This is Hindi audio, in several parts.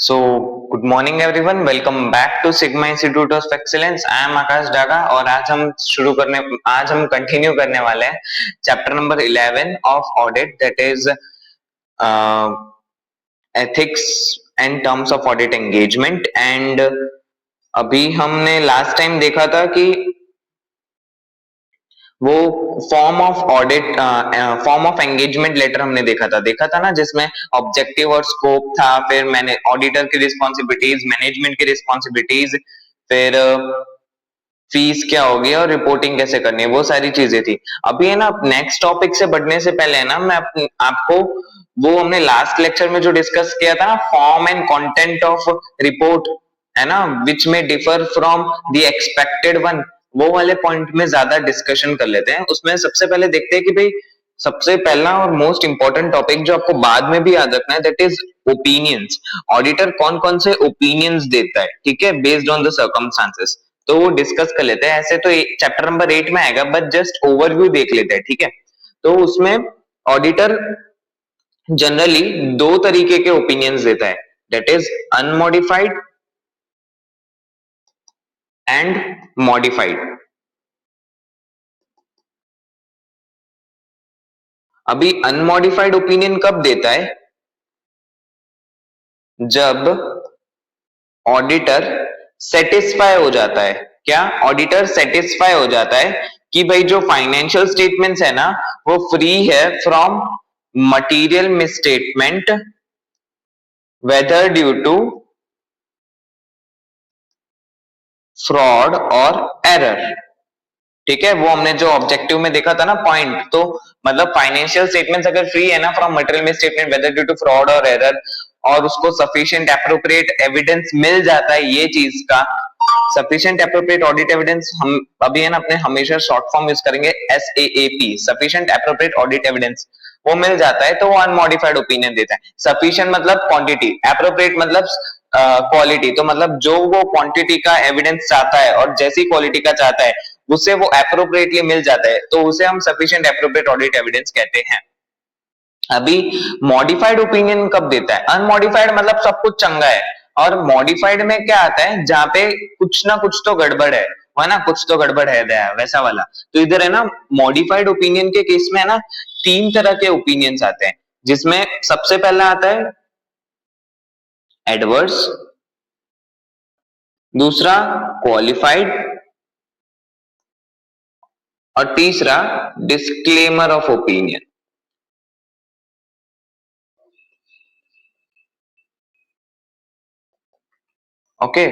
Good morning everyone, welcome back to Sigma institute of excellence. I am Akash Daga और आज हम कंटिन्यू करने वाले हैं chapter number 11 of audit, that is ethics and terms of audit engagement. And अभी हमने लास्ट टाइम देखा था कि वो फॉर्म ऑफ एंगेजमेंट लेटर हमने देखा था ना, जिसमें ऑब्जेक्टिव और स्कोप था, फिर मैंने ऑडिटर की रिस्पॉन्सिबिलिटीज, मैनेजमेंट की रिस्पॉन्सिबिलिटीज, फिर फीस क्या होगी और रिपोर्टिंग कैसे करनी है, वो सारी चीजें थी। अभी है ना, नेक्स्ट टॉपिक से बढ़ने से पहले है ना, मैं आपको वो हमने लास्ट लेक्चर में जो डिस्कस किया था ना, form and content of report, है ना, विच में differ from the expected one, वो वाले पॉइंट में ज्यादा डिस्कशन कर लेते हैं। उसमें सबसे पहले देखते हैं कि भाई सबसे पहला और मोस्ट इंपॉर्टेंट टॉपिक जो आपको बाद में भी याद रखना है, दैट इज ओपिनियंस। ऑडिटर कौन कौन से ओपिनियंस देता है, ठीक है, बेस्ड ऑन द सर्कमस्टांसेस, तो वो डिस्कस कर लेते हैं। ऐसे तो चैप्टर नंबर 8 में आएगा, बट जस्ट ओवरव्यू देख लेते हैं, ठीक है। तो उसमें ऑडिटर जनरली दो तरीके के ओपिनियंस देता है, that is unmodified and modified. अभी अनमॉडिफाइड ओपिनियन कब देता है? जब ऑडिटर सेटिस्फाई हो जाता है। क्या? ऑडिटर सेटिस्फाई हो जाता है कि भाई जो फाइनेंशियल स्टेटमेंट्स है ना, वो फ्री है from material misstatement, whether due to fraud और एरर, ठीक है। वो हमने जो ऑब्जेक्टिव में देखा था ना पॉइंट, तो मतलब फाइनेंशियल स्टेटमेंट्स अगर फ्री है ना from material misstatement, whether due to fraud और एरर, और उसको सफिशिएंट एप्रोप्रिएट एविडेंस मिल जाता है, ये चीज का सफिशिएंट एप्रोप्रिएट ऑडिट एविडेंस, हम अभी है ना अपने हमेशा शॉर्ट फॉर्म यूज करेंगे SAAP, sufficient appropriate audit evidence, वो मिल जाता है तो वो अनमॉडिफाइड ओपिनियन देता है। सफिशिएंट मतलब क्वांटिटी, एप्रोप्रिएट मतलब क्वालिटी, तो मतलब जो वो क्वांटिटी का एविडेंस चाहता है और जैसी क्वालिटी का चाहता है उससे वो एप्रोप्रिएटली मिल जाता है, तो उसे हम सफिशिएंट एप्रोप्रिएट ऑडिट एविडेंस कहते हैं। अभी मॉडिफाइड ओपिनियन कब देता है? अनमॉडिफाइड मतलब सब कुछ चंगा है, और मॉडिफाइड में क्या आता है, जहां पे कुछ ना कुछ तो गड़बड़ है ना, कुछ तो गड़बड़ है वैसा वाला। तो इधर है ना, मॉडिफाइड ओपिनियन के केस में है ना, तीन तरह के ओपिनियंस आते हैं, जिसमें सबसे पहला आता है एडवर्स, दूसरा क्वालिफाइड, और तीसरा disclaimer of opinion. Okay,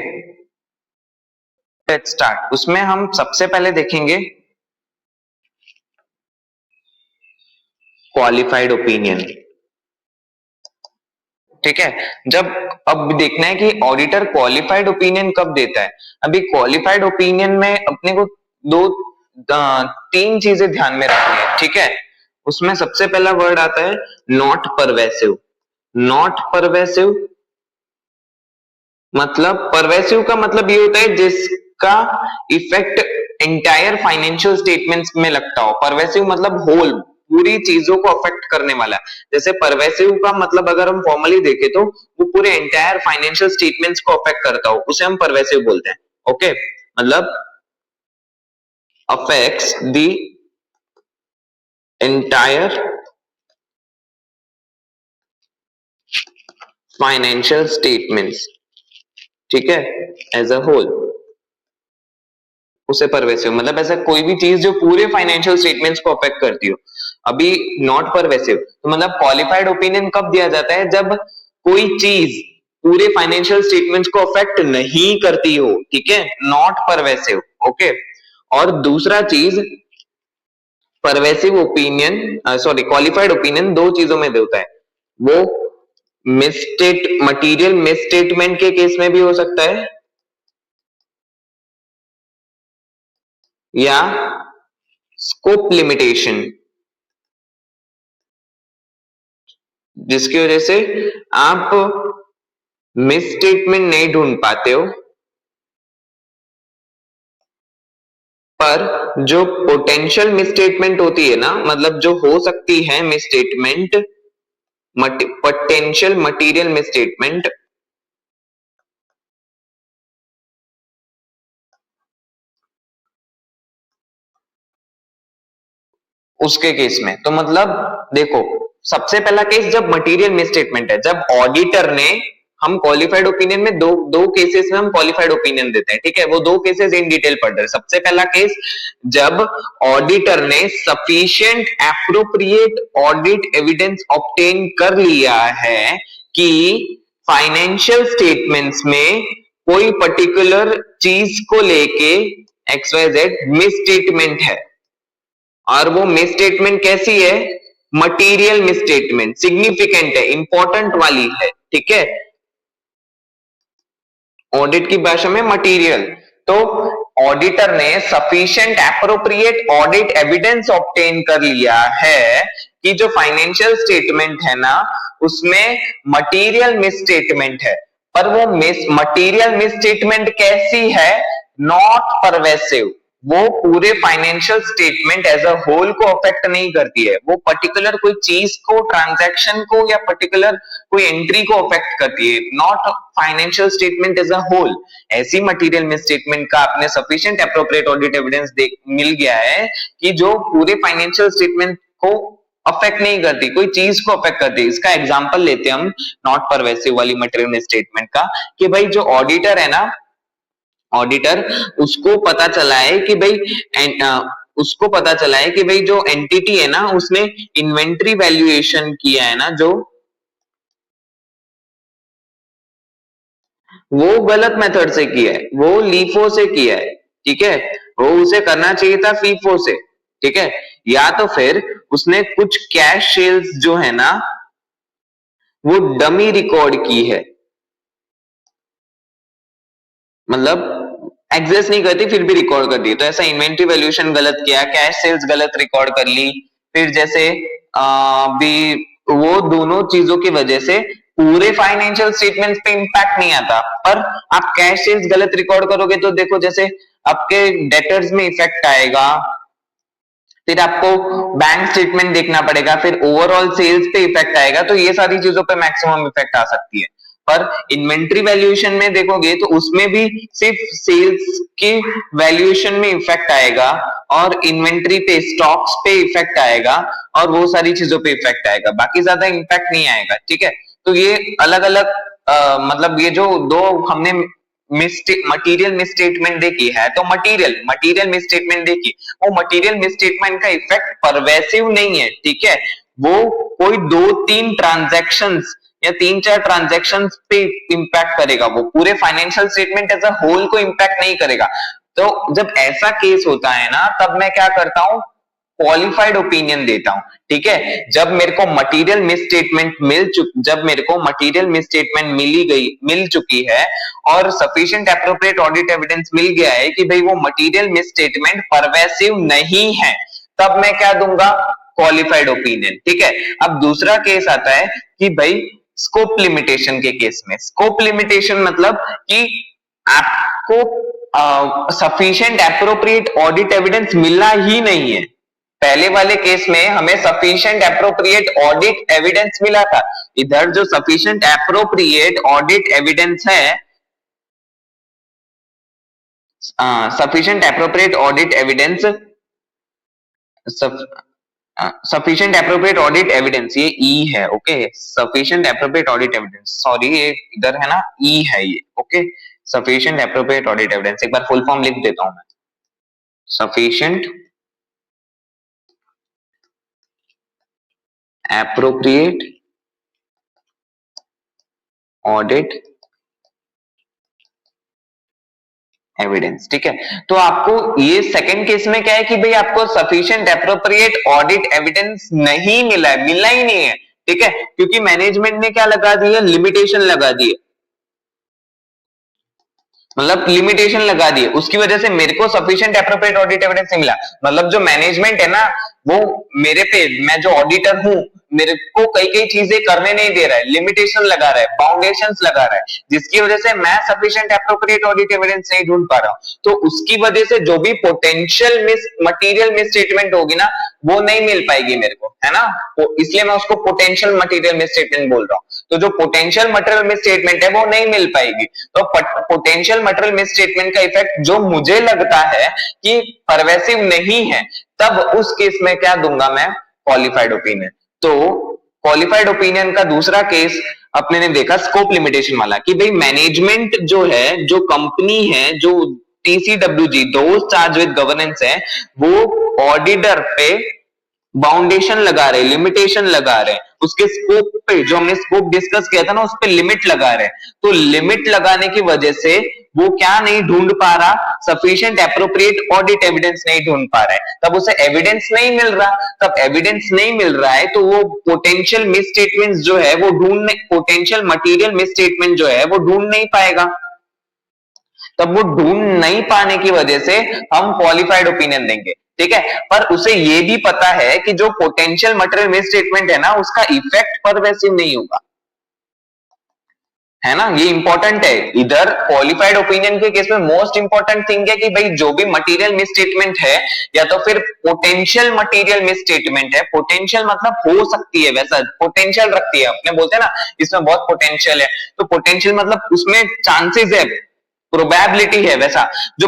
let's start. उसमें हम सबसे पहले देखेंगे क्वालिफाइड ओपिनियन, ठीक है। जब अब देखना है कि ऑडिटर क्वालिफाइड ओपिनियन कब देता है। अभी क्वालिफाइड ओपिनियन में अपने को तीन चीजें ध्यान में रखनी है, ठीक है। उसमें सबसे पहला वर्ड आता है नॉट परवेसिव। नॉट परवेसिव मतलब, परवेसिव का मतलब ये होता है जिसका इफेक्ट एंटायर फाइनेंशियल स्टेटमेंट्स में लगता हो। परवेसिव मतलब होल, पूरी चीजों को अफेक्ट करने वाला। जैसे परवेसिव का मतलब अगर हम फॉर्मली देखें तो वो पूरे एंटायर फाइनेंशियल स्टेटमेंट्स को अफेक्ट करता हो, उसे हम परवेसिव बोलते हैं। ओके, मतलब affects the entire financial statements, ठीक है, एज अ होल, उसे परवेसिव मतलब ऐसा कोई भी चीज जो पूरे फाइनेंशियल स्टेटमेंट्स को अफेक्ट करती हो। अभी नॉट परवेसिव तो मतलब क्वालिफाइड ओपिनियन कब दिया जाता है? जब कोई चीज पूरे फाइनेंशियल स्टेटमेंट्स को अफेक्ट नहीं करती हो, ठीक है, नॉट परवेसिव। ओके, और दूसरा चीज pervasive opinion, sorry qualified opinion दो चीजों में होता है। वो मटीरियल मिसस्टेटमेंट के केस में भी हो सकता है, या स्कोप लिमिटेशन, जिसकी वजह से आप मिस स्टेटमेंट नहीं ढूंढ पाते हो, पर जो पोटेंशियल मिसस्टेटमेंट होती है ना, मतलब जो हो सकती है मिसस्टेटमेंट, पोटेंशियल मटेरियल मिसस्टेटमेंट, उसके केस में तो मतलब देखो, सबसे पहला केस जब मटेरियल मिसस्टेटमेंट है, जब ऑडिटर ने, हम क्वालिफाइड ओपिनियन में दो दो केसेस में हम क्वालिफाइड ओपिनियन देते हैं, ठीक है, वो दो केसेस इन डिटेल पढ़ रहे हैं। सबसे पहला केस, जब ऑडिटर ने sufficient appropriate audit evidence obtain कर लिया है कि फाइनेंशियल स्टेटमेंट्स में कोई पर्टिकुलर चीज को लेके XYZ मिसस्टेटमेंट है, और वो मिसस्टेटमेंट कैसी है, मटेरियल मिसस्टेटमेंट, सिग्निफिकेंट है, इंपॉर्टेंट वाली है, ठीक है, ऑडिट की भाषा में मटेरियल। तो ऑडिटर ने sufficient appropriate audit evidence obtain कर लिया है कि जो फाइनेंशियल स्टेटमेंट है ना, उसमें मटेरियल मिसस्टेटमेंट है, पर वो मटेरियल मिसस्टेटमेंट कैसी है, नॉट परवेसिव, वो पूरे financial statement as a whole को अफेक्ट नहीं करती है, वो पर्टिकुलर कोई चीज को, ट्रांजैक्शन को, या पर्टिकुलर कोई एंट्री को अफेक्ट करती है, not financial statement as a whole. ऐसी मटेरियल मिसस्टेटमेंट का आपने सफिशिएंट एप्रोप्रिएट ऑडिट एविडेंस मिल गया है कि जो पूरे फाइनेंशियल स्टेटमेंट को अफेक्ट नहीं करती, कोई चीज को अफेक्ट करती है। इसका एग्जांपल लेते हैं हम नॉट परवेसिव वाली मटेरियल मिसस्टेटमेंट का, कि भाई जो ऑडिटर है ना, ऑडिटर, उसको पता चला है कि भाई उसको पता चला है कि भाई जो एंटिटी है ना, उसने इन्वेंट्री वैल्यूएशन किया है ना, जो वो गलत मेथड से किया है, वो लीफो से किया है, ठीक है, वो उसे करना चाहिए था फीफो से, ठीक है, या तो फिर उसने कुछ कैश सेल्स जो है ना, वो डमी रिकॉर्ड की है, मतलब एग्जिस्ट नहीं करती फिर भी रिकॉर्ड कर दी, तो ऐसा इन्वेंट्री वैल्यूएशन गलत किया, कैश सेल्स गलत रिकॉर्ड कर ली, फिर जैसे भी वो दोनों चीजों की वजह से पूरे फाइनेंशियल स्टेटमेंट्स पे इंपैक्ट नहीं आता, पर आप कैश सेल्स गलत रिकॉर्ड करोगे तो देखो जैसे आपके डेटर्स में इफेक्ट आएगा, फिर आपको बैंक स्टेटमेंट देखना पड़ेगा, फिर ओवरऑल सेल्स पे इफेक्ट आएगा, तो ये सारी चीजों पे मैक्सिमम इफेक्ट आ सकती है। पर इन्वेंट्री वैल्यूएशन में देखोगे तो उसमें भी सिर्फ सेल्स की वैल्यूएशन में इफेक्ट आएगा, और इन्वेंट्री पे, स्टॉक्स पे इफेक्ट आएगा, और वो सारी चीजों पे इफेक्ट आएगा, बाकी ज्यादा इम्पैक्ट नहीं आएगा, ठीक है। तो ये अलग अलग मतलब ये जो दो हमने मटेरियल मिसस्टेटमेंट देखी है, तो मटेरियल मिसस्टेटमेंट देखी, वो मटेरियल मिसस्टेटमेंट का इफेक्ट परवेसिव नहीं है, ठीक है, वो कोई दो तीन ट्रांजैक्शंस या तीन चार ट्रांजैक्शंस पे इंपैक्ट करेगा, वो पूरे financial statement as a whole को इंपैक्ट नहीं करेगा। तो जब ऐसा केस होता है ना, तब मैं क्या करता हूं, क्वालिफाइड ओपिनियन देता हूं, ठीक है। जब मेरे को मटेरियल मिसस्टेटमेंट जब मेरे को मटेरियल मिसस्टेटमेंट मिल चुकी है, और सफिशिएंट एप्रोप्रिएट ऑडिट एविडेंस मिल गया है कि भाई वो मटेरियल मिसस्टेटमेंट परवेसिव नहीं है, तब मैं क्या दूंगा, क्वालिफाइड ओपिनियन, ठीक है। अब दूसरा केस आता है कि भाई स्कोप लिमिटेशन के केस में, स्कोप लिमिटेशन मतलब कि आपको सफिशिएंट एप्रोप्रिएट ऑडिट एविडेंस मिला ही नहीं है। पहले वाले केस में हमें सफिशिएंट एप्रोप्रिएट ऑडिट एविडेंस मिला था, इधर जो सफिशिएंट एप्रोप्रिएट ऑडिट एविडेंस है, sufficient appropriate audit evidence, sufficient appropriate audit evidence, ये ई है, okay, sufficient appropriate audit evidence, sorry ये इधर है ना, ई है ये, okay, sufficient appropriate audit evidence, एक बार फुल फॉर्म लिख देता हूं मैं, सफिशिएंट एप्रोप्रिएट ऑडिट एविडेंस, ठीक है। तो आपको ये सेकंड केस में क्या है कि भाई आपको सफिशिएंट एप्रोप्रिएट ऑडिट एविडेंस नहीं मिला है, मिला ही नहीं है, ठीक है, क्योंकि मैनेजमेंट ने क्या लगा दी है, लिमिटेशन लगा दी है, मतलब लिमिटेशन लगा दी है, उसकी वजह से मेरे को सफिशिएंट एप्रोप्रिएट ऑडिट एविडेंस नहीं मिला। मतलब जो मैनेजमेंट है ना, वो मेरे पे, मैं जो ऑडिटर हूं, मेरे को कई कई चीजें करने नहीं दे रहा है, लिमिटेशन लगा रहा है, बाउंडेशंस लगा रहा है, जिसकी वजह से मैं सफिशिएंट एप्रोप्रिएट ऑडिट एविडेंस नहीं ढूंढ पा रहा हूं। तो उसकी वजह से जो भी पोटेंशियल मटेरियल मिसस्टेटमेंट होगी ना, वो नहीं मिल पाएगी मेरे को, है ना, तो इसलिए मैं उसको पोटेंशियल मटेरियल मिसस्टेटमेंट बोल रहा हूं। तो जो पोटेंशियल मटेरियल मिसस्टेटमेंट है वो नहीं मिल पाएगी। तो पोटेंशियल मटेरियल मिसस्टेटमेंट का इफेक्ट जो मुझे लगता है कि परवेसिव नहीं है, तब उस केस में क्या दूंगा मैं, क्वालिफाइड ओपिनियन। तो क्वालिफाइड ओपिनियन का दूसरा केस अपने ने देखा स्कोप लिमिटेशन वाला, कि भाई मैनेजमेंट जो है, जो कंपनी है, जो TCWG, those charge with governance है, वो ऑडिटर पे बाउंडेशन लगा रहे, लिमिटेशन लगा रहे, उसके स्कोप पे, जो हमने स्कोप डिस्कस किया था ना, उस पे लिमिट लगा रहे। तो लिमिट लगाने की वजह से वो क्या नहीं ढूंढ पा रहा, सफिशिएंट एप्रोप्रिएट ऑडिट एविडेंस नहीं ढूंढ पा रहा है, तब उसे एविडेंस नहीं मिल रहा। तब एविडेंस नहीं मिल रहा है तो वो पोटेंशियल मिस स्टेटमेंट जो है वो पोटेंशियल मटेरियल मिस स्टेटमेंट जो है वो ढूंढ नहीं पाएगा। तब वो ढूंढ नहीं पाने की वजह से हम क्वालिफाइड ओपिनियन देंगे, ठीक है। पर उसे ये भी पता है कि जो पोटेंशियल मटेरियल मिस स्टेटमेंट है ना, उसका इफेक्ट परवेसिव नहीं होगा, है ना। ये इंपॉर्टेंट है। इधर क्वालिफाइड ओपिनियन के केस में मोस्ट इंपॉर्टेंट थिंग है कि भाई जो भी मटेरियल मिस स्टेटमेंट है या तो फिर पोटेंशियल मटेरियल मिस स्टेटमेंट है, पोटेंशियल मतलब हो सकती है, वैसा पोटेंशियल रखती है, अपने बोलते हैं ना इसमें बहुत पोटेंशियल है, तो पोटेंशियल मतलब उसमें चांसेस है, प्रोबेबिलिटी है, वैसा जो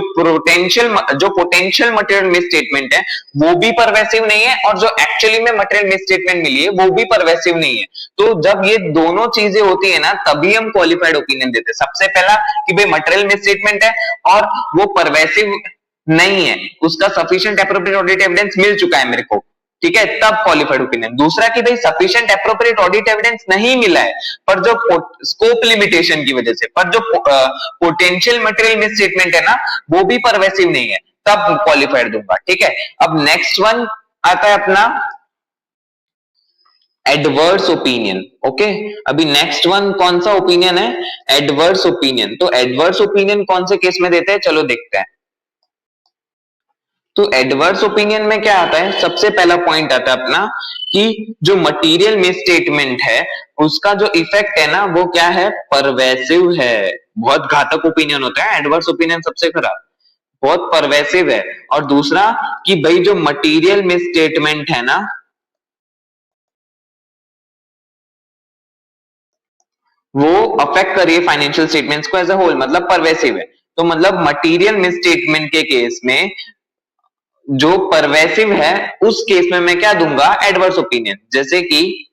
पोटेंशियल मटेरियल मिस स्टेटमेंट है वो भी परवेसिव नहीं है, और जो एक्चुअली में मटेरियल मिस स्टेटमेंट मिली है वो भी परवेसिव नहीं है। तो जब ये दोनों चीजें होती है ना, तभी हम क्वालिफाइड ओपिनियन देते हैं। सबसे पहला कि भाई मटेरियल मिस स्टेटमेंट है और वो परवेसिव नहीं है, उसका सफिशिएंट एप्रोप्रिएट ऑडिट एविडेंस मिल चुका है मेरे को, ठीक है, तब क्वालिफाइड ओपिनियन। दूसरा कि भाई सफिशिएंट एप्रोप्रिएट ऑडिट एविडेंस नहीं मिला है, पर जो स्कोप लिमिटेशन की वजह से, पर जो पोटेंशियल मटेरियल मिस स्टेटमेंट है ना, वो भी परवेसिव नहीं है, तब क्वालिफाइड दूंगा, ठीक है। अब नेक्स्ट वन आता है अपना एडवर्स ओपिनियन, ओके। अभी नेक्स्ट वन कौन सा ओपिनियन है, एडवर्स ओपिनियन। तो एडवर्स ओपिनियन कौन से केस में देते हैं, चलो देखते हैं। तो एडवर्स ओपिनियन में क्या आता है, सबसे पहला पॉइंट आता है अपना कि जो मटेरियल मिस स्टेटमेंट है उसका जो इफेक्ट है ना वो क्या है, परवेसिव है। बहुत घातक ओपिनियन होता है एडवर्स ओपिनियन, सबसे खराब, बहुत परवेसिव है। और दूसरा कि भाई जो मटेरियल मिस स्टेटमेंट है ना वो अफेक्ट करिए फाइनेंशियल स्टेटमेंट्स को एज अ होल, मतलब परवेसिव है। तो मतलब मटेरियल मिस स्टेटमेंट के केस में जो परवेसिव है उस केस में मैं क्या दूंगा, एडवर्स ओपिनियन। जैसे कि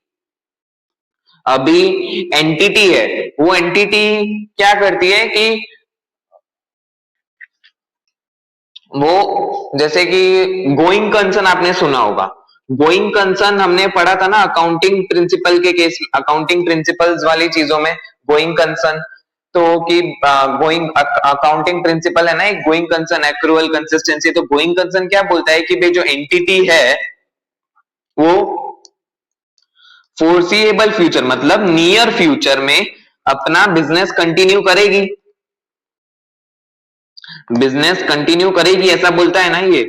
अभी एंटिटी है, वो एंटिटी क्या करती है कि वो, जैसे कि गोइंग कंसर्न आपने सुना होगा, गोइंग कंसर्न हमने पढ़ा था ना अकाउंटिंग प्रिंसिपल के केस, अकाउंटिंग प्रिंसिपल्स वाली चीजों में गोइंग कंसर्न। तो कि गोइंग अकाउंटिंग प्रिंसिपल है ना एक गोइंग कंसर्न, एक्रूअल कंसिस्टेंसी। तो गोइंग कंसर्न क्या बोलता है कि भाई जो एंटिटी है वो फोर्सिएबल फ्यूचर मतलब नियर फ्यूचर में अपना बिजनेस कंटिन्यू करेगी, बिजनेस कंटिन्यू करेगी, ऐसा बोलता है ना ये।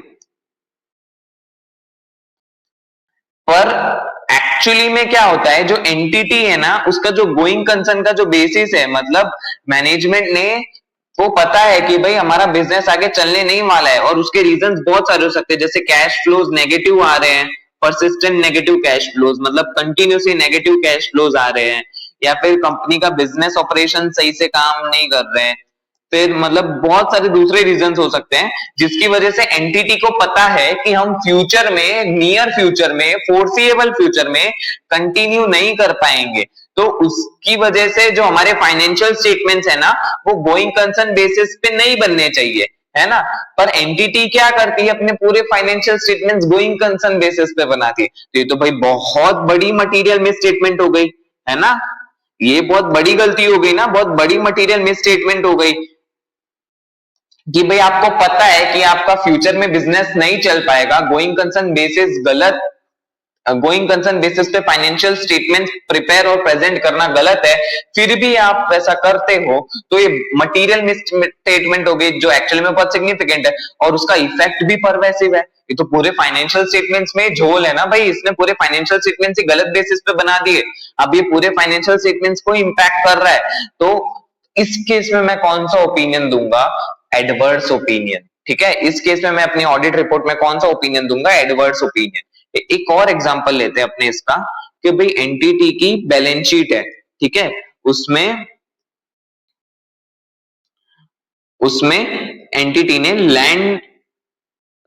पर एक्चुअली में क्या होता है, जो एंटिटी है ना उसका जो गोइंग कंसर्न का जो बेसिस है, मतलब मैनेजमेंट ने वो पता है कि भाई हमारा बिजनेस आगे चलने नहीं वाला है, और उसके रीजंस बहुत सारे हो सकते हैं, जैसे कैश फ्लोज नेगेटिव आ रहे हैं, परसिस्टेंट नेगेटिव कैश फ्लोज मतलब कंटिन्यूसली नेगेटिव कैश फ्लोज आ रहे हैं, या फिर कंपनी का बिजनेस ऑपरेशन सही से काम नहीं कर रहे हैं, फिर मतलब बहुत सारे दूसरे रीजंस हो सकते हैं, जिसकी वजह से एंटिटी को पता है कि हम फ्यूचर में, नियर फ्यूचर में, फोर्सिएबल फ्यूचर में कंटिन्यू नहीं कर पाएंगे। तो उसकी वजह से जो हमारे फाइनेंशियल स्टेटमेंट्स है ना वो गोइंग कंसर्न बेसिस पे नहीं बनने चाहिए, है ना। पर एंटिटी क्या करती है, अपने पूरे financial statements going concern basis पे बनाती है। तो ये तो भाई बहुत बड़ी मटेरियल मिस स्टेटमेंट हो गई, है ना। ये बहुत बड़ी गलती हो गई ना, बहुत बड़ी मटेरियल मिस स्टेटमेंट हो गई कि भाई आपको पता है कि आपका फ्यूचर में बिजनेस नहीं चल पाएगा, गोइंग कंसर्न बेसिस गलत, गोइंग कंसर्न बेसिस पे फाइनेंशियल स्टेटमेंट प्रिपेयर और प्रेजेंट करना गलत है, फिर भी आप वैसा करते हो, तो ये मटेरियल मिस स्टेटमेंट हो गई जो एक्चुअली में बहुत सिग्निफिकेंट है, और उसका इफेक्ट भी परवेसिव है। ये तो पूरे फाइनेंशियल स्टेटमेंट्स में झोल है ना भाई, इसने पूरे फाइनेंशियल स्टेटमेंट्स ही गलत बेसिस पे बना दिए, अब ये पूरे फाइनेंशियल स्टेटमेंट्स को इम्पैक्ट कर रहा है। तो इस केस में मैं कौन सा ओपिनियन दूंगा, एडवर्स ओपिनियन, ठीक है। इस केस में मैं अपनी ऑडिट रिपोर्ट में कौन सा ओपिनियन दूंगा, एडवर्स ओपिनियन। एक और एग्जांपल लेते हैं अपने इसका, कि भाई एंटिटी की बैलेंस शीट है, ठीक है, उसमें उसमें एंटिटी ने लैंड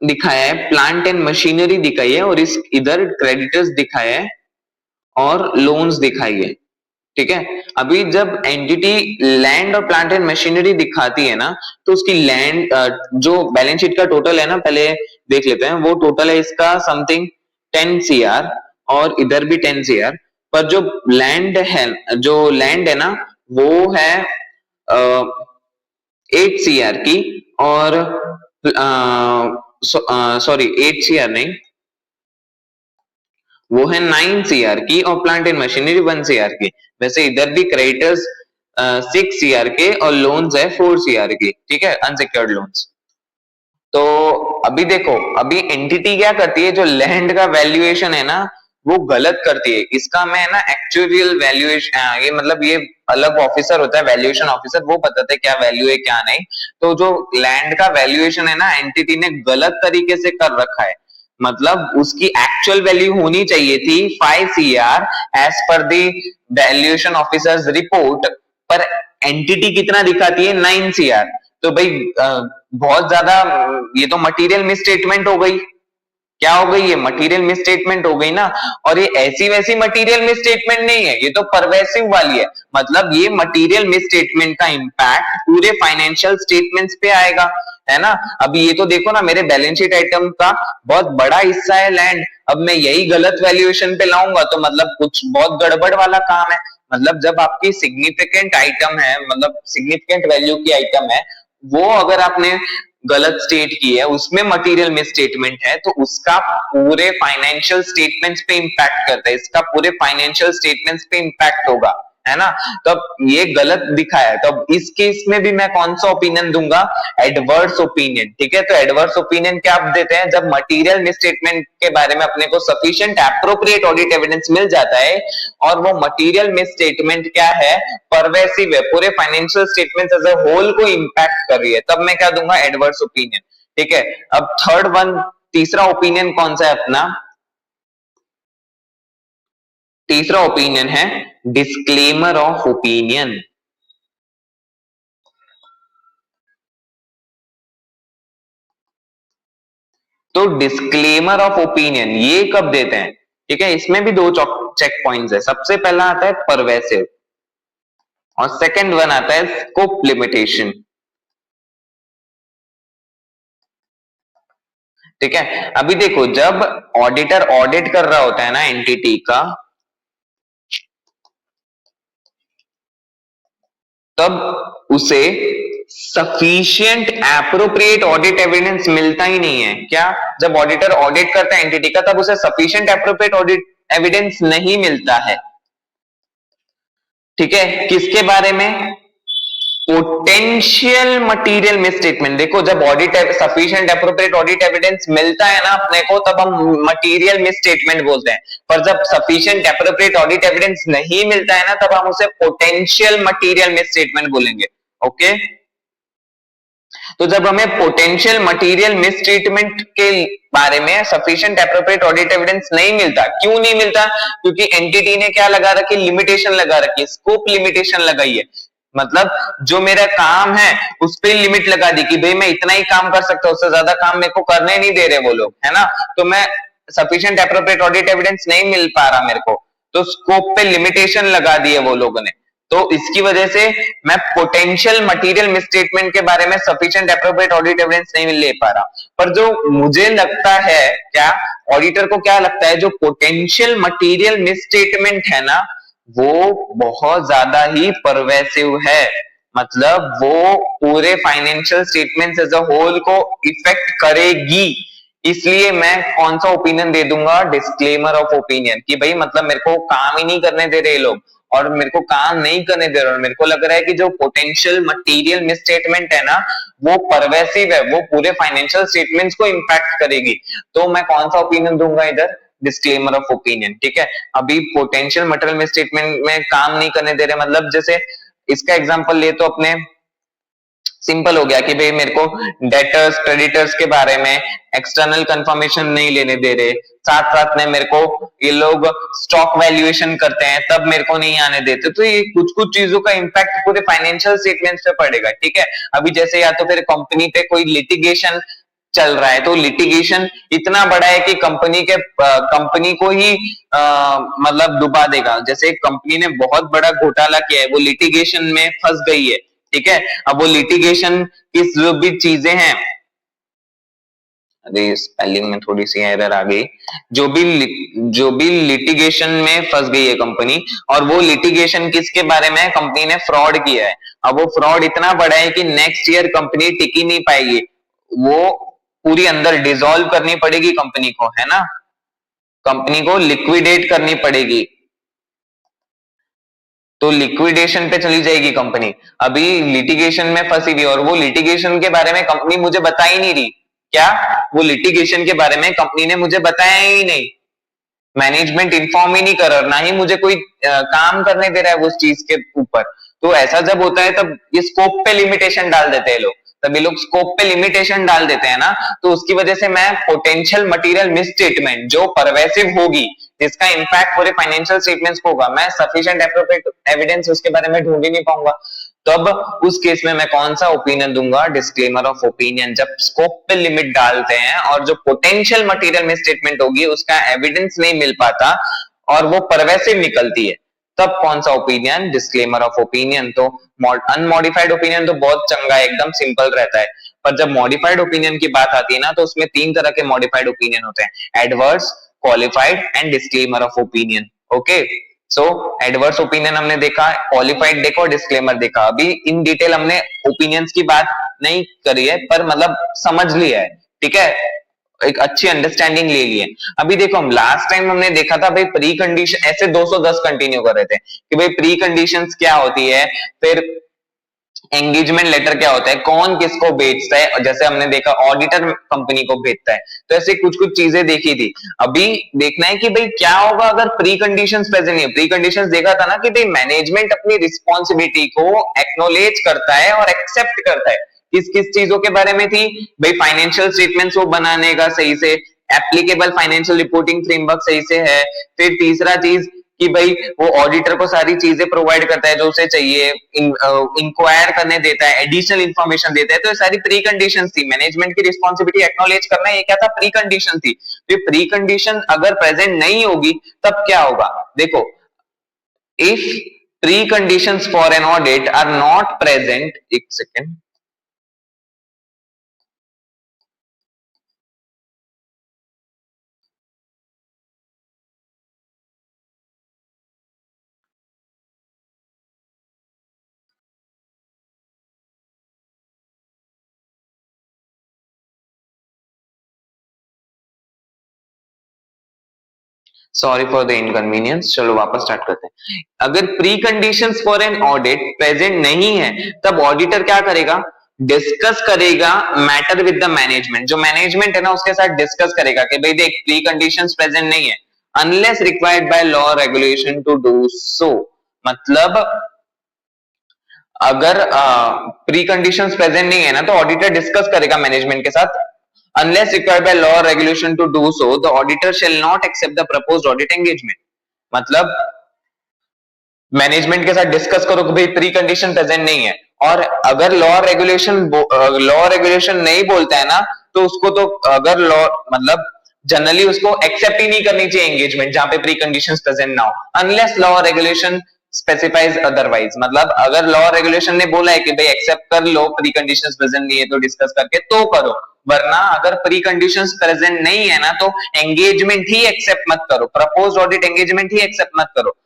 दिखाया है, प्लांट एंड मशीनरी दिखाई है, और इस इधर क्रेडिटर्स दिखाया है और लोन्स दिखाई है। ठीक है, अभी जब एंटिटी लैंड और प्लांट एंड मशीनरी दिखाती है ना, तो उसकी लैंड जो बैलेंस शीट का टोटल है ना, पहले देख लेते हैं। वो टोटल है इसका समथिंग 10 CR, और इधर भी 10 CR। पर जो लैंड है ना, वो है 8 CR की, और सॉरी 8 CR नहीं, वो है 9 CR की, और प्लांट एंड मशीनरी 1 CR की। वैसे इधर भी क्रेडिटर्स 6 CR के और लोन्स है 4 CR की। ठीक है, अनसिक्योर्ड लोन्स। तो अभी देखो, अभी एंटिटी क्या करती है, जो लैंड का वैल्यूएशन है ना, वो गलत करती है। इसका मैं ना एक्चुअल वैल्यूएशन, ये मतलब ये अलग ऑफिसर होता है, वैल्यूएशन ऑफिसर, वो बताता है क्या वैल्यू है क्या नहीं। तो जो लैंड का वैल्यूएशन है ना, एंटिटी ने गलत तरीके से कर रखा है। मतलब उसकी एक्चुअल वैल्यू होनी चाहिए थी 5 CR एज पर दी वैल्यूएशन ऑफिसर्स रिपोर्ट, पर एंटिटी कितना दिखाती है, 9 CR। तो भाई बहुत ज्यादा, ये तो मटेरियल मिसस्टेटमेंट हो गई। क्या हो गई, ये मटेरियल मिसस्टेटमेंट हो गई ना। और ये ऐसी वैसी मटेरियल मिसस्टेटमेंट नहीं है, ये तो परवेसिव वाली है। मतलब ये मटेरियल मिसस्टेटमेंट का इम्पैक्ट पूरे फाइनेंशियल स्टेटमेंट्स पे आएगा, है ना। अभी ये तो देखो ना, मेरे बैलेंस शीट आइटम का बहुत बड़ा हिस्सा है लैंड। अब मैं यही गलत वैल्यूएशन पे लाऊंगा तो मतलब कुछ बहुत गड़बड़ वाला काम है। मतलब जब आपकी सिग्निफिकेंट आइटम है, मतलब सिग्निफिकेंट वैल्यू की आइटम है, वो अगर आपने गलत स्टेट की है, उसमें मटेरियल मिस स्टेटमेंट है, तो उसका पूरे फाइनेंशियल स्टेटमेंट्स पे इंपैक्ट करता है, इसका पूरे फाइनेंशियल स्टेटमेंट्स पे इंपैक्ट होगा, है ना। तो अब ये गलत दिखा है, तो अब इस केस में भी मैं कौन सा ओपिनियन दूंगा, एडवर्स ओपिनियन। ठीक है, तो एडवर्स ओपिनियन क्या आप देते हैं, जब मटेरियल मिसस्टेटमेंट के बारे में अपने को सफिशिएंट एप्रोप्रिएट ऑडिट एविडेंस मिल जाता है, और वो मटेरियल मिसस्टेटमेंट क्या है, परवेसिव है, पूरे financial statements as a whole को इंपैक्ट कर रही है, तब मैं क्या दूंगा, एडवर्स ओपिनियन। ठीक है, अब थर्ड वन, तीसरा ओपिनियन कौन सा है अपना, तीसरा ओपिनियन है डिस्क्लेमर ऑफ ओपिनियन। तो डिस्क्लेमर ऑफ ओपिनियन ये कब देते हैं, ठीक है, इसमें भी दो चेक पॉइंट्स है। सबसे पहला आता है परवेसिव, और सेकंड वन आता है स्कोप लिमिटेशन। ठीक है, अभी देखो, जब ऑडिटर ऑडिट कर रहा होता है ना एंटिटी का, तब उसे सफिशिएंट एप्रोप्रिएट ऑडिट एविडेंस मिलता ही नहीं है। क्या, जब ऑडिटर ऑडिट करता है एंटिटी का, तब उसे सफिशिएंट एप्रोप्रिएट ऑडिट एविडेंस नहीं मिलता है। ठीक है, किसके बारे में, पोटेंशियल मटेरियल मिसस्टेटमेंट। देखो, जब audit sufficient appropriate audit evidence मिलता है ना अपने को, तब हम मटेरियल मिसस्टेटमेंट बोलते हैं। पर जब सफिशिएंट एप्रोप्रिएट ऑडिट एविडेंस नहीं मिलता है ना, तब हम उसे पोटेंशियल मटेरियल मिसस्टेटमेंट बोलेंगे। ओके, तो जब हमें पोटेंशियल मटेरियल मिसट्रीटमेंट के बारे में सफिशिएंट एप्रोप्रिएट ऑडिट एविडेंस नहीं मिलता, क्यों नहीं मिलता, क्योंकि एंटिटी ने क्या लगा रखी, लिमिटेशन लगा रखी है, स्कोप लिमिटेशन लगाई है। मतलब जो मेरा काम है उस पर लिमिट लगा दी कि भाई मैं इतना ही काम कर सकता हूं, उससे ज्यादा काम मेरे को करने नहीं दे रहे वो लोग, है ना। तो मैं सफिशिएंट एप्रोप्रिएट ऑडिट एविडेंस नहीं मिल पा रहा मेरे को, तो स्कोप पे लिमिटेशन लगा दी है वो लोगों ने। तो इसकी वजह से मैं पोटेंशियल मटेरियल मिसस्टेटमेंट के बारे में सफिशिएंट एप्रोप्रिएट ऑडिट एविडेंस नहीं ले पा रहा। पर जो मुझे लगता है, क्या ऑडिटर को क्या लगता है, जो पोटेंशियल मटेरियल मिसस्टेटमेंट है ना, वो बहुत ज्यादा ही परवेसिव है। मतलब वो पूरे financial statements as a whole को इफेक्ट करेगी। इसलिए मैं कौन सा ओपिनियन दे दूंगा, डिस्क्लेमर ऑफ ओपिनियन, कि भाई मतलब मेरे को काम ही नहीं करने दे रहे लोग, और मेरे को काम नहीं करने दे रहे, मेरे को लग रहा है कि जो पोटेंशियल मटेरियल मिसस्टेटमेंट है ना, वो परवेसिव है, वो पूरे फाइनेंशियल स्टेटमेंट्स को इंपैक्ट करेगी। तो मैं कौन सा ओपिनियन दूंगा इधर, डिस्क्लेमर ऑफ ओपिनियन। ठीक है, अभी पोटेंशियल मटेरियल मिसस्टेटमेंट में काम नहीं करने दे रहे, मतलब जैसे इसका एग्जांपल ले तो अपने सिंपल हो गया कि भाई मेरे को डेटर्स क्रेडिटर्स के बारे में एक्सटर्नल कंफर्मेशन नहीं लेने दे रहे, साथ साथ में मेरे को ये लोग स्टॉक वैल्यूएशन करते हैं तब मेरे को नहीं आने देते। तो ये कुछ कुछ चीजों का इंपैक्ट पूरे फाइनेंशियल स्टेटमेंट्स पे पड़ेगा। ठीक है, अभी जैसे या तो फिर कंपनी पे कोई लिटिगेशन चल रहा है, तो लिटिगेशन इतना बड़ा है कि कंपनी को ही मतलब डुबा देगा। जैसे कंपनी ने बहुत बड़ा घोटाला किया है, वो लिटिगेशन में फंस गई है, ठीक है। अब वो लिटिगेशन की जो भी चीजें हैं, अरे स्पेलिंग में थोड़ी सी एरर आ गई, जो भी लिटिगेशन में फंस गई है कंपनी, और वो लिटिगेशन किसके बारे में है, कंपनी ने फ्रॉड किया है। अब वो फ्रॉड इतना बड़ा है कि नेक्स्ट ईयर कंपनी टिक ही नहीं पाएगी, वो पूरी अंदर डिसॉल्व करनी पड़ेगी कंपनी को, है ना, कंपनी को लिक्विडेट करनी पड़ेगी, तो लिक्विडेशन पे चली जाएगी कंपनी। अभी लिटिगेशन में फंसी हुई, और वो लिटिगेशन के बारे में कंपनी मुझे बता ही नहीं रही। क्या? वो लिटिगेशन के बारे में कंपनी ने मुझे बताया ही नहीं, मैनेजमेंट इन्फॉर्म ही नहीं कर रहा, ना ही मुझे कोई काम करने दे रहा है उस चीज के ऊपर। तो ऐसा जब होता है तब ये स्कोप पे लिमिटेशन डाल देते हैं लोग, तब ये लोग स्कोप पे लिमिटेशन डाल देते हैं ना, तो उसकी वजह से मैं पोटेंशियल मटेरियल मिसस्टेटमेंट जो परवेसिव होगी, जिसका इम्पैक्ट पूरे फाइनेंशियल स्टेटमेंट्स को होगा, मैं सफिशिएंट एप्रोप्रिएट एविडेंस उसके बारे में ढूंढ ही नहीं पाऊंगा। तब उस केस में मैं कौन सा ओपिनियन दूंगा, डिस्क्लेमर ऑफ ओपिनियन। जब स्कोप पे लिमिट डालते हैं और जो पोटेंशियल मटेरियल में स्टेटमेंट होगी उसका एविडेंस नहीं मिल पाता और वो परवेसिव निकलती है, तब कौन सा ओपिनियन, डिस्क्लेमर ऑफ ओपिनियन। तो अनमॉडिफाइड ओपिनियन तो बहुत चंगा है, एकदम सिंपल रहता है। पर जब मॉडिफाइड ओपिनियन की बात आती है ना, तो उसमें तीन तरह के मॉडिफाइड ओपिनियन होते हैं, adverse, qualified and disclaimer of opinion. Okay, so adverse opinion हमने देखा, क्वालिफाइड देखा और डिस्क्लेमर देखा। अभी इन डिटेल हमने ओपिनियंस की बात नहीं करी है, पर मतलब समझ लिया है, ठीक है, एक अच्छी अंडरस्टैंडिंग ले ली है। अभी देखो, हम लास्ट टाइम हमने देखा था भाई प्री कंडीशन, ऐसे 210 कंटिन्यू कर रहे थे कि भाई प्री कंडीशंस क्या होती है, फिर एंगेजमेंट लेटर क्या होता है, कौन किसको बेचता है, और जैसे हमने देखा ऑडिटर कंपनी को भेजता है, तो ऐसे कुछ कुछ चीजें देखी थी। अभी देखना है कि भाई क्या होगा अगर प्री कंडीशंस प्रेजेंट नहीं है। प्री कंडीशंस देखा था ना कि भाई मैनेजमेंट अपनी रिस्पॉन्सिबिलिटी को एक्नोलेज करता है और एक्सेप्ट करता है। किस किस चीजों के बारे में थी भाई, फाइनेंशियल स्टेटमेंट्स वो बनाने का सही से, एप्लीकेबल फाइनेंशियल रिपोर्टिंग फ्रेमवर्क सही से है, फिर तीसरा चीज कि भाई वो ऑडिटर को सारी चीजें प्रोवाइड करता है जो उसे चाहिए, इंक्वायर करने देता है, एडिशनल इंफॉर्मेशन देता है, तो ये सारी प्री कंडीशंस थी। मैनेजमेंट की रिस्पॉन्सिबिलिटी एक्नॉलेज करना, ये क्या था, प्री कंडीशन थी। तो प्री कंडीशन अगर प्रेजेंट नहीं होगी तब क्या होगा, देखो, if preconditions for an audit are not present, एक second, sorry for the inconvenience, चलो वापस स्टार्ट करते हैं। अगर preconditions for an audit present नहीं है, तब ऑडिटर क्या करेगा, डिस्कस करेगा मैटर विद द मैनेजमेंट, जो मैनेजमेंट है ना उसके साथ डिस्कस करेगा कि भाई देख प्री कंडीशंस प्रेजेंट नहीं है, unless required by law regulation to do so. मतलब अगर प्री कंडीशंस प्रेजेंट नहीं है ना, तो ऑडिटर डिस्कस करेगा मैनेजमेंट के साथ, unless required by law or regulation to do so, the auditor shall not accept the proposed audit engagement। मतलब मैनेजमेंट के साथ डिस्कस करो कि भाई प्री कंडीशन प्रेजेंट नहीं है, और अगर लॉ रेगुलेशन नहीं बोलता है ना, तो उसको तो अगर लॉ मतलब जनरली उसको एक्सेप्ट ही नहीं करनी चाहिए एंगेजमेंट जहां पे प्री कंडीशंस प्रेजेंट ना हो, unless law regulation specifies otherwise. मतलब अगर लॉ रेगुलेशन ने बोला है कि भाई एक्सेप्ट कर लो, प्री कंडीशंस प्रेजेंट नहीं है तो डिस्कस करके तो करो, वरना अगर प्री कंडीशंस प्रेजेंट नहीं है ना तो एंगेजमेंट ही एक्सेप्ट मत करो, प्रपोज्ड ऑडिट एंगेजमेंट ही एक्सेप्ट मत करो।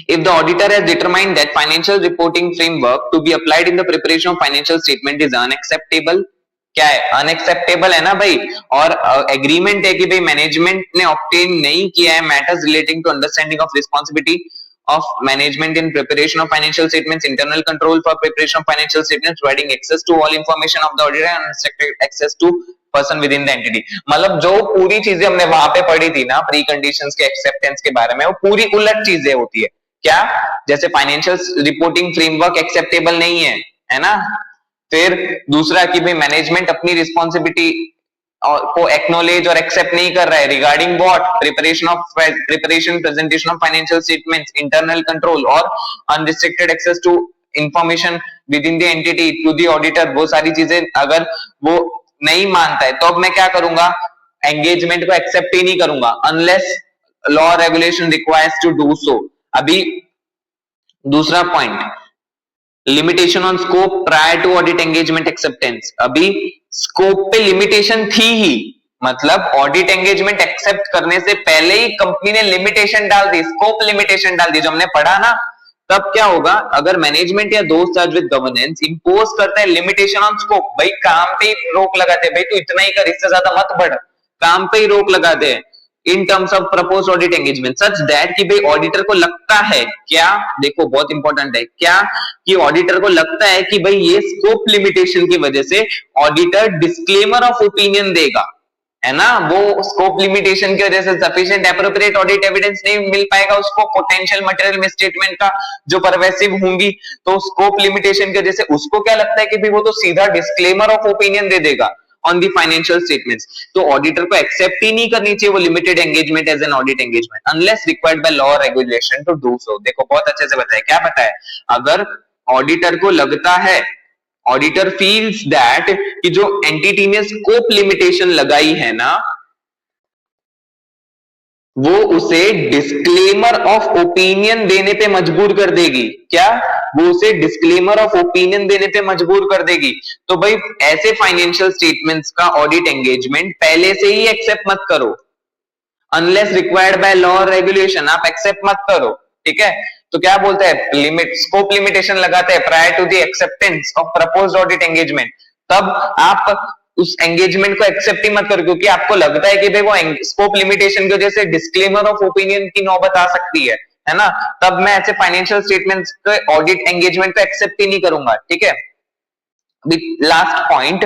If the auditor has determined that financial reporting framework to be applied in the preparation of financial statement is unacceptable, क्या है, अनएक्सेप्टेबल है ना भाई, और एग्रीमेंट है कि भाई मैनेजमेंट ने ऑब्टेन नहीं किया है matters relating to understanding of responsibility of management in preparation of financial statements, internal control for preparation of financial statements, providing access to all information of the auditor and unrestricted access to person within the entity। मतलब जो पूरी चीजें हमने वहां पे पढ़ी थी ना प्री कंडीशंस के एक्सेप्टेंस के बारे में, वो पूरी उलट चीजें होती है। क्या? जैसे फाइनेंशियल रिपोर्टिंग फ्रेमवर्क एक्सेप्टेबल नहीं है ना, फिर दूसरा कि भाई मैनेजमेंट अपनी रिस्पॉन्सिबिलिटी और को एक्नोलेज और एक्सेप्ट नहीं कर रहा है regarding what, preparation presentation of financial statements, internal control और unrestricted access to information within the entity to the auditor, वो सारी चीजें अगर वो नहीं मानता है तो अब मैं क्या करूंगा, एंगेजमेंट को एक्सेप्ट ही नहीं करूंगा unless law regulation requires to do so. अभी दूसरा point, limitation on scope prior to audit engagement acceptance. अभी स्कोप पे लिमिटेशन थी ही, मतलब ऑडिट एंगेजमेंट एक्सेप्ट करने से पहले ही कंपनी ने लिमिटेशन डाल दी, स्कोप लिमिटेशन डाल दी, जो हमने पढ़ा ना। तब क्या होगा, अगर मैनेजमेंट या दोस्त चार्ज विद गवर्नेंस इंपोज करता है लिमिटेशन ऑन स्कोप, भाई काम पे ही रोक लगाते हैं, भाई तू इतना ही कर, इससे ज्यादा मत बढ़, काम पे ही रोक लगाते हैं इन terms of propose audit engagement such that कि भाई ऑडिटर को लगता है, क्या देखो बहुत इंपॉर्टेंट है, क्या कि ऑडिटर को लगता है कि भाई ये स्कोप लिमिटेशन की वजह से ऑडिटर डिस्क्लेमर ऑफ ओपिनियन देगा, है ना, वो स्कोप लिमिटेशन की वजह से सफिशिएंट एप्रोप्रिएट ऑडिट एविडेंस नहीं मिल पाएगा उसको पोटेंशियल मटेरियल मिसस्टेटमेंट का जो परवेसिव होंगी, तो स्कोप लिमिटेशन की वजह से उसको क्या लगता है कि भाई वो तो सीधा डिस्क्लेमर ऑफ ओपिनियन दे देगा ऑन दी फाइनेंशियल स्टेटमेंट्स, तो ऑडिटर को एक्सेप्ट ही नहीं करनी चाहिए वो limited engagement as an audit engagement unless required by law regulation to do so. देखो बहुत अच्छे से बताया, क्या बताया, अगर ऑडिटर को लगता है, ऑडिटर फील्स दैट कि जो एंटिटी ने स्कोप लिमिटेशन लगाई है ना, वो उसे डिस्क्लेमर ऑफ ओपिनियन देने पे मजबूर कर देगी, क्या, वो उसे डिस्क्लेमर ऑफ ओपिनियन देने पे मजबूर कर देगी, तो भाई ऐसे फाइनेंशियल स्टेटमेंट्स का ऑडिट एंगेजमेंट पहले से ही एक्सेप्ट मत करो unless required by law regulation, आप एक्सेप्ट मत करो, ठीक है। तो क्या बोलते हैं, लिमिट स्कोप लिमिटेशन लगाते हैं prior to the acceptance of proposed audit engagement, तब आप उस एंगेजमेंट को एक्सेप्ट ही मत करो क्योंकि आपको लगता है कि भाई वो स्कोप लिमिटेशन की वजह से डिस्क्लेमर ऑफ ओपिनियन की नौबत आ सकती है ना, तब मैं ऐसे फाइनेंशियल स्टेटमेंट्स के ऑडिट एंगेजमेंट को एक्सेप्ट ही नहीं करूंगा, ठीक है। लास्ट पॉइंट,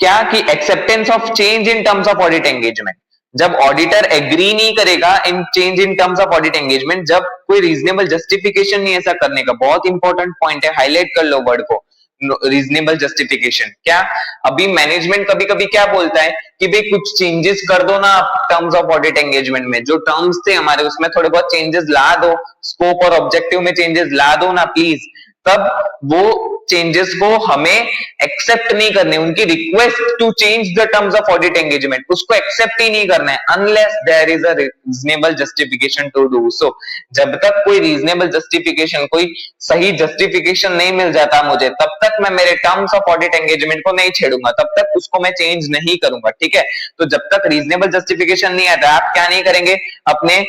क्या कि acceptance of change in terms of audit engagement, जब ऑडिटर एग्री नहीं करेगा in change in terms of audit engagement, जब कोई रीजनेबल जस्टिफिकेशन नहीं ऐसा करने का, बहुत इंपॉर्टेंट पॉइंट है, हाईलाइट कर लो वर्ड को, रीजनेबल जस्टिफिकेशन, क्या अभी मैनेजमेंट कभी कभी क्या बोलता है कि भाई कुछ चेंजेस कर दो ना टर्म्स ऑफ ऑडिट एंगेजमेंट में, जो टर्म्स थे हमारे उसमें थोड़े बहुत चेंजेस ला दो, स्कोप और ऑब्जेक्टिव में चेंजेस ला दो ना प्लीज, तब वो चेंजेस को हमें एक्सेप्ट नहीं करने, उनकी request to change the terms of audit engagement उसको एक्सेप्ट ही नहीं करना है unless there is a reasonable justification to do so. जब तक कोई रीजनेबल जस्टिफिकेशन, कोई सही जस्टिफिकेशन नहीं मिल जाता मुझे, तब तक मैं मेरे टर्म्स ऑफ ऑडिट एंगेजमेंट को नहीं छेड़ूंगा, तब तक उसको मैं चेंज नहीं करूंगा, ठीक है। तो जब तक रीजनेबल जस्टिफिकेशन नहीं आता आप क्या नहीं करेंगे, अपने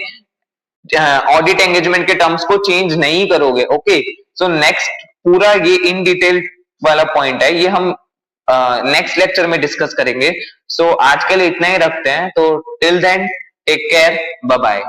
ऑडिट एंगेजमेंट के टर्म्स को चेंज नहीं करोगे, ओके। सो नेक्स्ट पूरा ये इन डिटेल वाला पॉइंट है, ये हम नेक्स्ट लेक्चर में डिस्कस करेंगे। सो आज के लिए इतना ही रखते हैं, तो till then take care, bye bye.